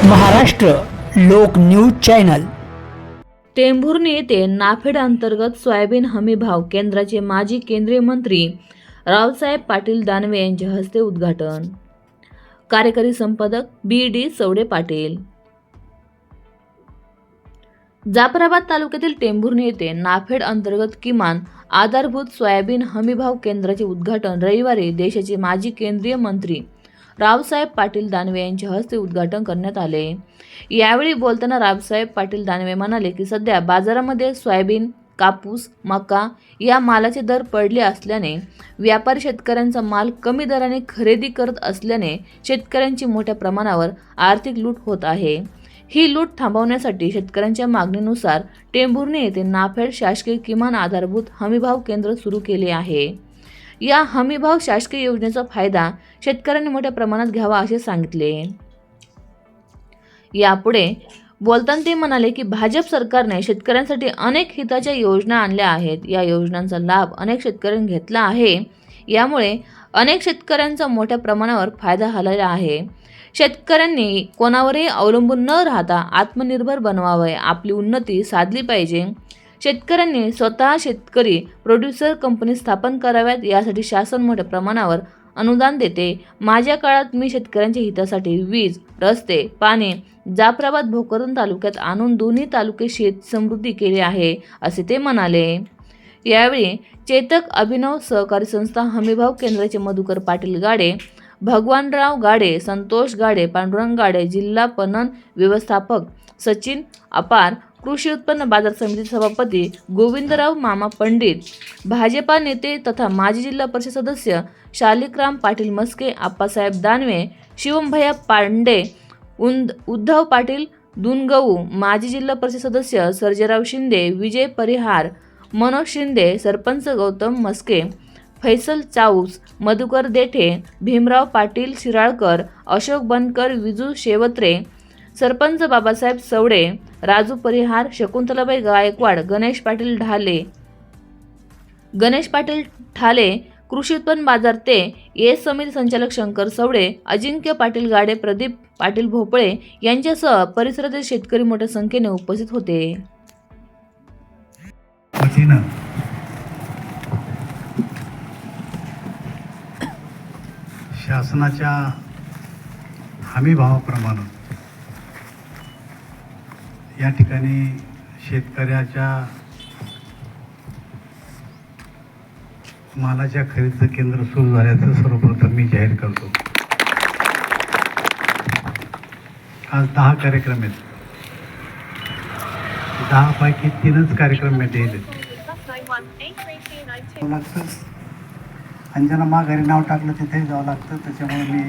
महाराष्ट्र लोक news channel. Tembhurni येथे नाफेड अंतर्गत सोयाबीन हमी भाव केंद्राचे माजी केंद्रीय मंत्री रावसाहेब पाटील दानवे यांच्या हस्ते उद्घाटन. कार्यकारी संपादक बी.डी. चौडे पाटील. जाफराबाद तालुक्यातील टेंभुर्णी येथे नाफेड अंतर्गत किमान आधारभूत सोयाबीन हमीभाव केंद्राचे उद्घाटन रविवारी देशाचे माजी केंद्रीय मंत्री रावसाहेब पाटील दानवे यांच्या हस्ते उद्घाटन करण्यात आले. यावेळी बोलताना रावसाहेब पाटील दानवे म्हणाले की सध्या बाजारामध्ये सोयाबीन, कापूस, मका या मालाचे दर पडले असल्याने व्यापारी शेतकऱ्यांचा माल कमी दराने खरेदी करत असल्याने शेतकऱ्यांची मोठ्या प्रमाणावर आर्थिक लूट होत आहे. ही लूट थांबवण्यासाठी शेतकऱ्यांच्या मागणीनुसार टेंभुर्णी येथे नाफेड शासकीय किमान आधारभूत हमीभाव केंद्र सुरू केले आहे. या हमीभाव शासकीय योजनेचा फायदा शेतकऱ्यांनी मोठ्या प्रमाणात घ्यावा असे सांगितले. यापुढे बोलताना ते म्हणाले की भाजप सरकारने शेतकऱ्यांसाठी अनेक हिताच्या योजना आणल्या आहेत. या योजनांचा लाभ अनेक शेतकऱ्यांनी घेतला आहे. यामुळे अनेक शेतकऱ्यांचा मोठ्या प्रमाणावर फायदा झालेला आहे. शेतकऱ्यांनी कोणावरही अवलंबून न राहता आत्मनिर्भर बनवावे, आपली उन्नती साधली पाहिजे. शेतकऱ्यांनी स्वतः शेतकरी प्रोड्युसर कंपनी स्थापन कराव्यात. यासाठी शासन मोठ्या प्रमाणावर अनुदान देते. माझ्या काळात मी शेतकऱ्यांच्या हितासाठी वीज, रस्ते, पाणी जाफराबाद भोकरदन तालुक्यात आणून दोन्ही तालुके शेत समृद्धी केले आहे असे ते म्हणाले. यावेळी चेतक अभिनव सहकारी संस्था हमीभाव केंद्राचे मधुकर पाटील गाडे, भगवानराव गाडे, संतोष गाडे, पांडुरंग गाडे, जिल्हा पणन व्यवस्थापक सचिन अपार, कृषी उत्पन्न बाजार समिती सभापती गोविंदराव मामा पंडित, भाजपा नेते तथा माजी जिल्हा परिषद सदस्य शालिकराम पाटील मस्के, आप्पासाहेब दानवे, शिवमभैया पांडे, उद्धव पाटील दुनगवू, माजी जिल्हा परिषद सदस्य सर्जेराव शिंदे, विजय परिहार, मनोज शिंदे, सरपंच गौतम मस्के, फैसल चाऊस, मधुकर देठे, भीमराव पाटील शिराळकर, अशोक बनकर, विजू शेवत्रे, सरपंच बाबासाहेब चौडे, राजू परिहार, शकुंतलाबाई गायकवाड, गणेश पाटील ठाले, कृषी उत्पन्न बाजार ते येस समिती संचालक शंकर चौडे, अजिंक्य पाटील गाडे, प्रदीप पाटील भोपळे यांच्यासह परिसरातील शेतकरी मोठ्या संख्येने उपस्थित होते. शासनाच्या हमी भावाप्रमाणे या ठिकाणी शेतकऱ्याच्या मालाच्या खरेदीचं केंद्र सुरू झाल्याचं सर्वप्रथम मी जाहीर करतो. आज 10 कार्यक्रम आहेत. 10 पैकी 3च कार्यक्रम मिळतील. अंजना माघारी नाव टाकलं तिथे जावं लागतं, त्याच्यामुळे मी